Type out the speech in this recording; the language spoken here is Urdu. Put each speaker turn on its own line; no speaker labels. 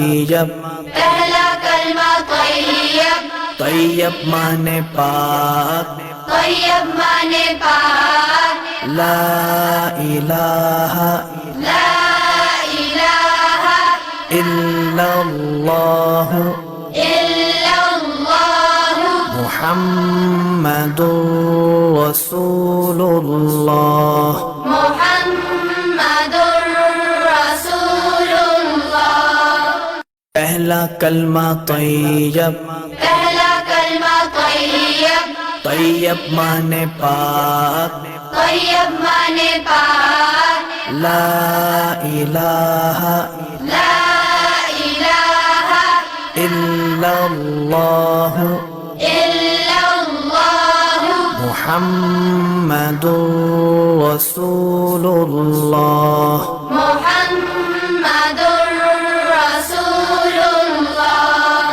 طیب،
پہلا کلمہ طیب،
طیب مانے پاک،
طیب مانے پاک،
لا الہ
لا الہ
الا اللہ
الا اللہ
محمد رسول اللہ۔
محمد رسول اللہ۔
پہلا کلمہ طیب،
پہلا کلمہ طیب،
طیب مانے پاک،
طیب مانے پاک،
لا الہ
لا الہ
الا اللہ
الا اللہ
محمد رسول اللہ۔